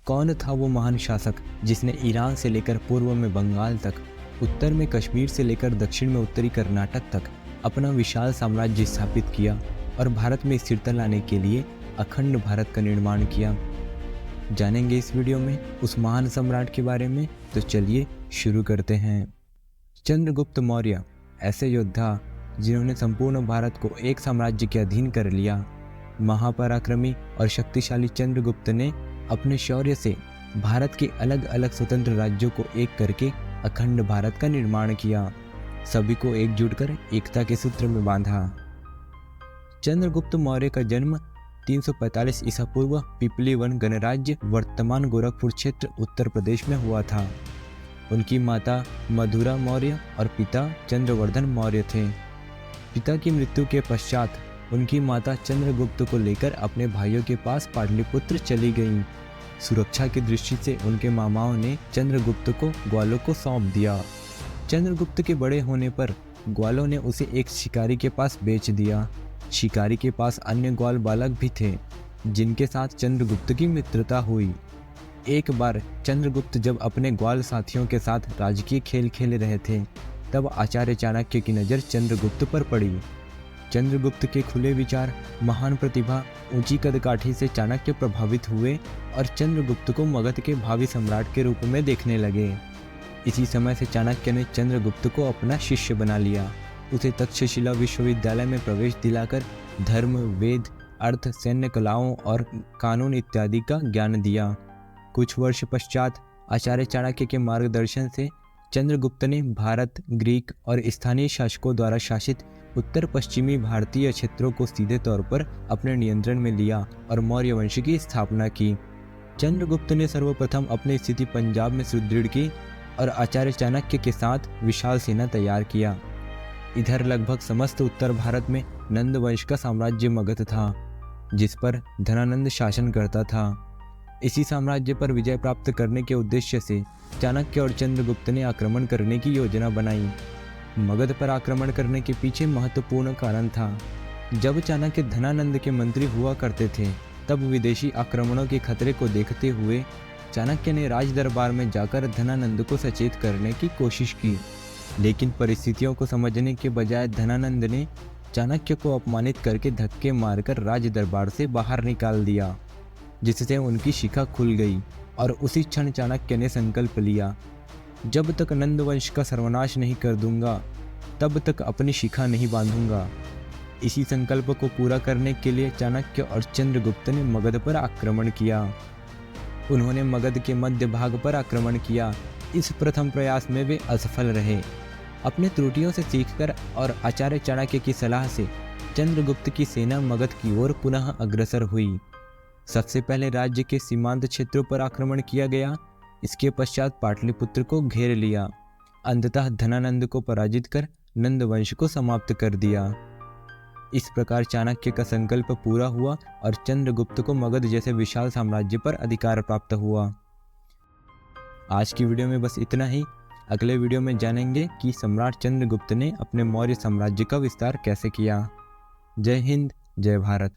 कौन था वो महान शासक जिसने ईरान से लेकर पूर्व में बंगाल तक, उत्तर में कश्मीर से लेकर दक्षिण में उत्तरी कर्नाटक तक अपना विशाल साम्राज्य स्थापित किया और भारत में स्थिरता लाने के लिए अखंड भारत का निर्माण किया। जानेंगे इस वीडियो में उस महान सम्राट के बारे में, तो चलिए शुरू करते हैं। चंद्रगुप्त मौर्य ऐसे योद्धा जिन्होंने संपूर्ण भारत को एक साम्राज्य के अधीन कर लिया। महापराक्रमी और शक्तिशाली चंद्रगुप्त ने अपने शौर्य से भारत के अलग अलग स्वतंत्र राज्यों को एक करके अखंड भारत का निर्माण किया, सभी को एकजुट कर एकता के सूत्र में बांधा। चंद्रगुप्त मौर्य का जन्म 345 ईसा पूर्व पिपली वन गणराज्य वर्तमान गोरखपुर क्षेत्र उत्तर प्रदेश में हुआ था। उनकी माता मधुरा मौर्य और पिता चंद्रवर्धन मौर्य थे। पिता की मृत्यु के पश्चात उनकी माता चंद्रगुप्त को लेकर अपने भाइयों के पास पाटलिपुत्र चली गईं। सुरक्षा की दृष्टि से उनके मामाओं ने चंद्रगुप्त को ग्वालों को सौंप दिया। चंद्रगुप्त के बड़े होने पर ग्वालों ने उसे एक शिकारी के पास बेच दिया। शिकारी के पास अन्य ग्वाल बालक भी थे जिनके साथ चंद्रगुप्त की मित्रता हुई। एक बार चंद्रगुप्त जब अपने ग्वाल साथियों के साथ राजकीय खेल खेल रहे थे, तब आचार्य चाणक्य की नज़र चंद्रगुप्त पर पड़ी। चंद्रगुप्त के खुले विचार, महान प्रतिभा, ऊंची कदकाठी से चाणक्य प्रभावित हुए और चंद्रगुप्त को मगध के भावी सम्राट के रूप में देखने लगे। इसी समय से चाणक्य ने चंद्रगुप्त को अपना शिष्य बना लिया। उसे तक्षशिला विश्वविद्यालय में प्रवेश दिलाकर धर्म, वेद, अर्थ, सैन्य कलाओं और कानून इत्यादि का ज्ञान दिया। कुछ वर्ष पश्चात आचार्य चाणक्य के मार्गदर्शन से चंद्रगुप्त ने भारत, ग्रीक और स्थानीय शासकों द्वारा शासित उत्तर पश्चिमी भारतीय क्षेत्रों को सीधे तौर पर अपने नियंत्रण में लिया और मौर्य वंश की स्थापना की। चंद्रगुप्त ने सर्वप्रथम अपनी स्थिति पंजाब में सुदृढ़ की और आचार्य चाणक्य के साथ विशाल सेना तैयार किया। इधर लगभग समस्त उत्तर भारत में नंद वंश का साम्राज्य मगध था, जिस पर धनानंद शासन करता था। इसी साम्राज्य पर विजय प्राप्त करने के उद्देश्य से चाणक्य और चंद्रगुप्त ने आक्रमण करने की योजना बनाई। मगध पर आक्रमण करने के पीछे महत्वपूर्ण कारण था। जब चाणक्य धनानंद के मंत्री हुआ करते थे, तब विदेशी आक्रमणों के खतरे को देखते हुए चाणक्य ने राज दरबार में जाकर धनानंद को सचेत करने की कोशिश की, लेकिन परिस्थितियों को समझने के बजाय धनानंद ने चाणक्य को अपमानित करके धक्के मारकर राज दरबार से बाहर निकाल दिया, जिससे उनकी शिखा खुल गई और उसी क्षण चाणक्य ने संकल्प लिया, जब तक नंद वंश का सर्वनाश नहीं कर दूंगा, तब तक अपनी शिखा नहीं बांधूंगा। इसी संकल्प को पूरा करने के लिए चाणक्य और चंद्रगुप्त ने मगध पर आक्रमण किया। उन्होंने मगध के मध्य भाग पर आक्रमण किया। इस प्रथम प्रयास में वे असफल रहे। अपने त्रुटियों से सीखकर और आचार्य चाणक्य की सलाह से चंद्रगुप्त की सेना मगध की ओर पुनः अग्रसर हुई। सबसे पहले राज्य के सीमांत क्षेत्रों पर आक्रमण किया गया। इसके पश्चात पाटलिपुत्र को घेर लिया। अंततः धनानंद को पराजित कर नंद वंश को समाप्त कर दिया। इस प्रकार चाणक्य का संकल्प पूरा हुआ और चंद्रगुप्त को मगध जैसे विशाल साम्राज्य पर अधिकार प्राप्त हुआ। आज की वीडियो में बस इतना ही। अगले वीडियो में जानेंगे कि सम्राट चंद्रगुप्त ने अपने मौर्य साम्राज्य का विस्तार कैसे किया। जय हिंद, जय भारत।